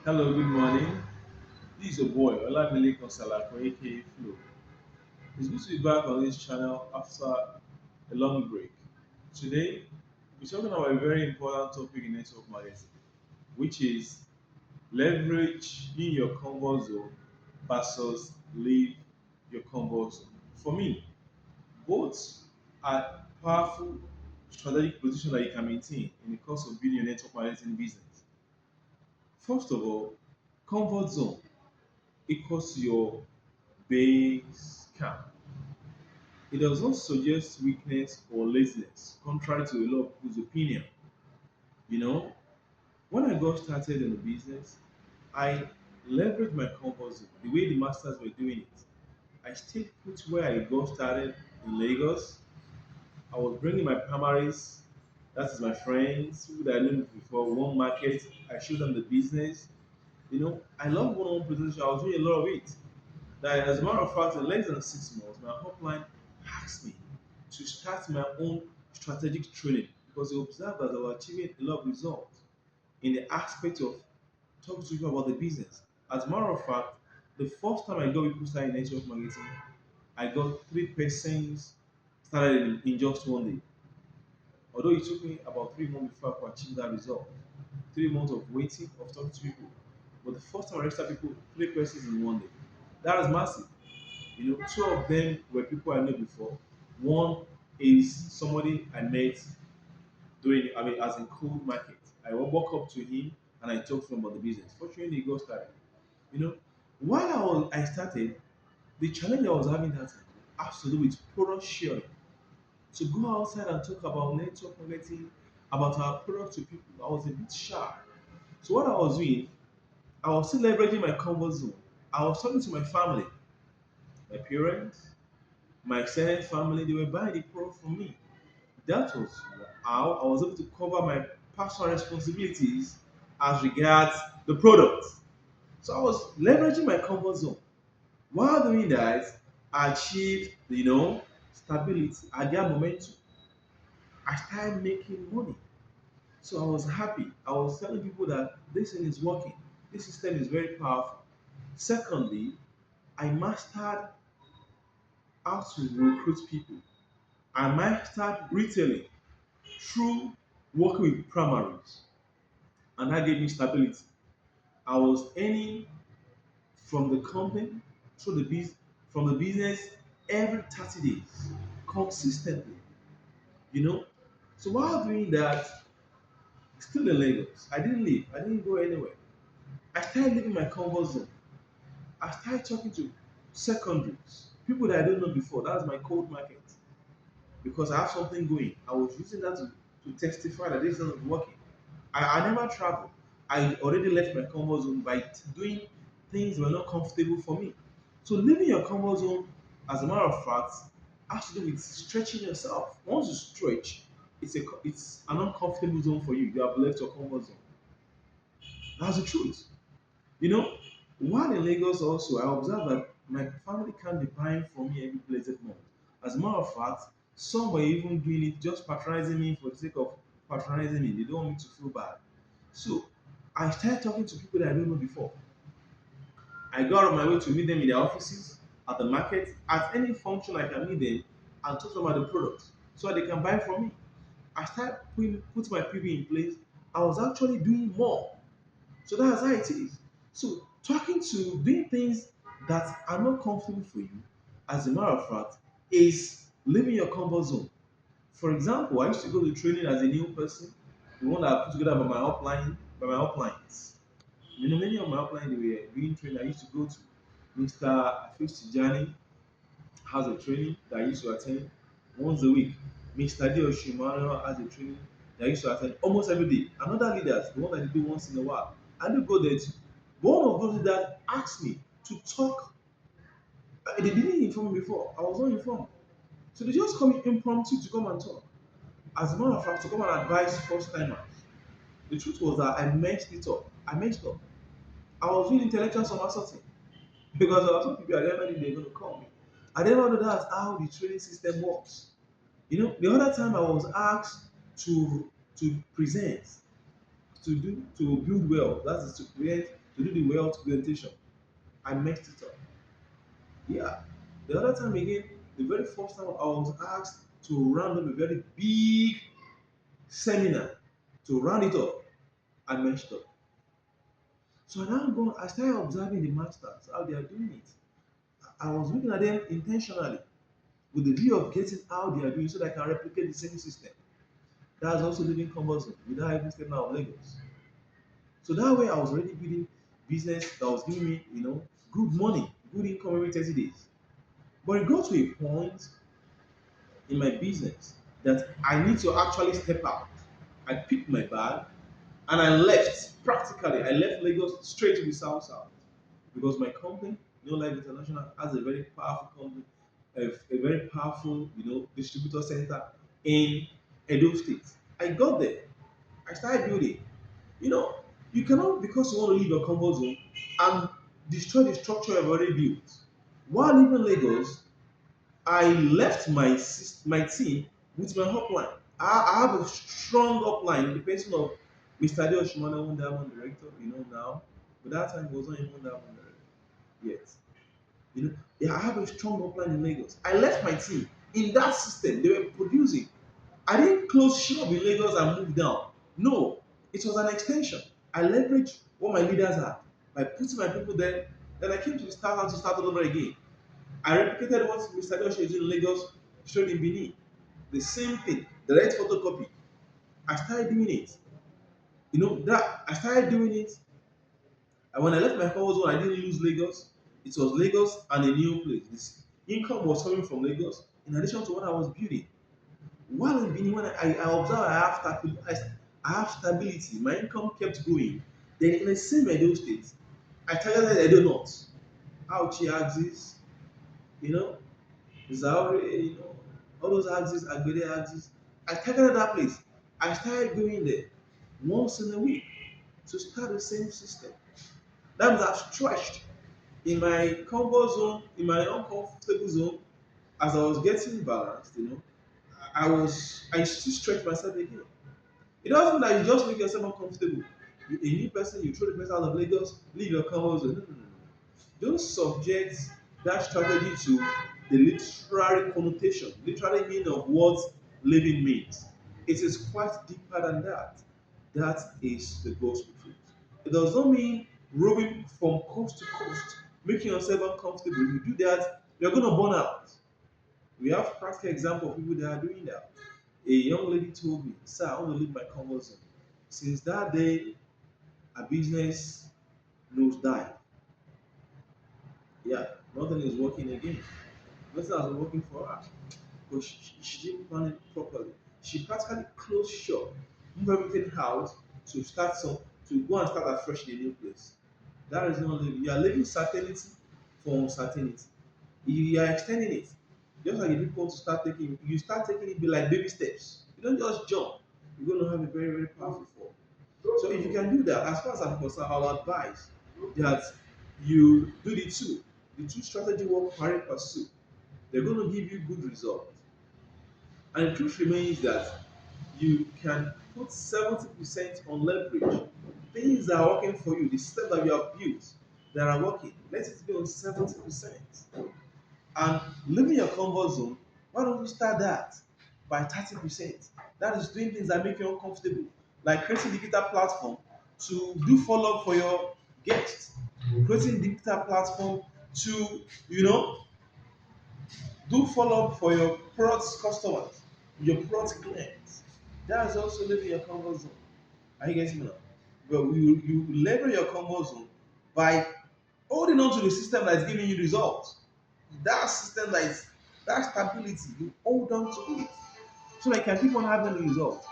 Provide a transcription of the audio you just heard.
Hello, good morning. This is your boy Olamide Konsalako, aka Flo. It's good to be back on this channel after a long break. Today, we're talking about a very important topic in network marketing, which is leverage in your comfort zone versus leave your comfort zone. For me, both are powerful strategic position that you can maintain in the course of building your network marketing business. First of all, comfort zone equals to your base camp. It does not suggest weakness or laziness, contrary to a lot of people's opinion. You know, when I got started in the business, I leveraged my comfort zone the way the masters were doing it. I stayed put where I got started in Lagos. I was bringing my primaries, that is my friends, who that I knew before, one market. I showed them the business. I love one-on-one presentation. I was doing a lot of it. That as a matter of fact, in less than 6 months, my hotline asked me to start my own strategic training because they observed that I was achieving a lot of results in the aspect of talking to people about the business. As a matter of fact, the first time I got people started in network marketing, I got three persons started in just one day. Although it took me about 3 months before I could achieve that result. 3 months of waiting, of talking to people. But the first time I registered people, three persons in one day. That is massive. Two of them were people I knew before. One is somebody I met as in cold market. I walk up to him and I talk to him about the business. Fortunately, he got started. You know, while I started, the challenge I was having that time has to do with product sharing. To go outside and talk about network marketing, about our product to people, I was a bit shy. So what I was doing, I was still leveraging my comfort zone. I was talking to my family, my parents, my extended family, they were buying the product from me. That was how I was able to cover my personal responsibilities as regards the product. So I was leveraging my comfort zone. While doing that, I achieved, stability. I got momentum. I started making money. So I was happy. I was telling people that this thing is working. This system is very powerful. Secondly, I mastered how to recruit people. I mastered retailing through working with primaries, and that gave me stability. I was earning from the company through from the business every 30 days consistently. You know, so while doing that, still in Lagos, I didn't leave. I didn't go anywhere. I started leaving my comfort zone. I started talking to secondaries, people that I don't know before. That's my cold market because I have something going. I was using that to testify that this is working. I never travel. I already left my comfort zone by doing things that were not comfortable for me. So leaving your comfort zone, as a matter of fact, has to do with stretching yourself. Once you stretch, it's an uncomfortable zone for you. You have left your comfort zone. That's the truth. You know, while in Lagos also, I observed that my family can't be buying from me every blessed month. As a matter of fact, some were even doing it just patronizing me for the sake of patronizing me. They don't want me to feel bad. So I started talking to people that I don't know before. I go out of my way to meet them in their offices, at the market, at any function I can meet them and talk to them about the product so that they can buy from me. I started put my people in place. I was actually doing more. So that's how it is. So doing things that are not comfortable for you, as a matter of fact, is leaving your comfort zone. For example, I used to go to training as a new person, the one that I put together by my uplines. Many of my upline they were doing training I used to go to. Mr. Afif Tijani has a training that I used to attend once a week. Mr. Dio Shimano has a training that I used to attend almost every day. Another leaders, the one that they do once in a while. I do go there too. But one of those leaders asked me to talk. They didn't inform me before. I was not informed. So they just come impromptu to come and talk. As a matter of fact, to come and advise first timers. The truth was that I messed it up. I messed up. I was doing intellectual somersaulting because there were some people I never knew they were going to call me. I never know that's how the training system works. The other time I was asked to present, to build wealth. That is to create to do the wealth presentation. I messed it up. Yeah. The other time again, the very first time I was asked to round up a very big seminar, to round it up, I messed up. So now I started observing the masters, how they are doing it. I was looking at them intentionally with the view of getting how they are doing so that I can replicate the same system. That's also living comfort zone without even stepping out of Lagos. So that way I was already building business that was giving me, good money, good income every 30 days. But it got to a point in my business that I need to actually step out. I picked my bag and I left. Practically, I left Lagos straight to the south south because my company, No Life International, has a very powerful company, a very powerful, distributor center in Edo State. I got there. I started building. You know, you cannot, because you want to leave your comfort zone and destroy the structure you have already built. While leaving Lagos, I left my team with my upline. I have a strong upline in the person of Mr. Ade Oshimana, one diamond director, now. But that time he was not even one diamond director yet. Yeah, I have a strong upline in Lagos. I left my team in that system. They were producing. I didn't close shop in Lagos and move down. No, it was an extension. I leveraged what my leaders had by putting my people there. Then I came to the start house to start all over again. I replicated what Mr. Josh did in Lagos, showed in Benin. The same thing, the right photocopy. I started doing it. That I started doing it. And when I left my comfort zone, I didn't lose Lagos. It was Lagos and a new place. This income was coming from Lagos in addition to what I was building. While in Benin, when I observed I have stability, my income kept growing. Then in the same Edo state, I targeted Edo North, Auchi axis, you know, Zaure, all those axes, Agbede axis. I targeted that place. I started going there once in a week to start the same system. That means I've stretched in my comfort zone, in my uncomfortable zone, as I was getting balanced, I still stretch myself again. It doesn't mean that you just make yourself uncomfortable. A new person, you throw the person out of Lagos, leave your comfort zone. No, no, no, no. Don't subject that strategy to the literary connotation, literary meaning of what living means. It is quite deeper than that. That is the gospel truth. It does not mean roving from coast to coast, making yourself uncomfortable. If you do that, you're going to burn out. We have practical example of people that are doing that. A young lady told me, "Sir, I want to leave my comfort zone." Since that day, her business nosedive. Yeah, nothing is working again. Nothing has been working for her because she didn't plan it properly. She practically closed shop, move everything out to go and start afresh in a new place. That is not living. You are living certainty for uncertainty. You are extending it. Just like if people want to start taking, you start taking it be like baby steps. You don't just jump. You're going to have a very, very powerful fall. So if you can do that, as far as I'm concerned, I'll advise that you do the two. The two strategy work pari pursue. They're going to give you good results. And the truth remains that you can put 70% on leverage. Things that are working for you, the system that you have built that are working, let it be on 70%. And leaving your comfort zone, why don't you start that by 30%? That is doing things that make you uncomfortable, like creating digital platform to do follow up for your guests, creating digital platform to, do follow up for your product customers, your product clients. That is also leaving your comfort zone. Are you getting me now? But you level your comfort zone by holding on to the system that is giving you results. That system that stability, you hold on to it so that you can keep on having the results.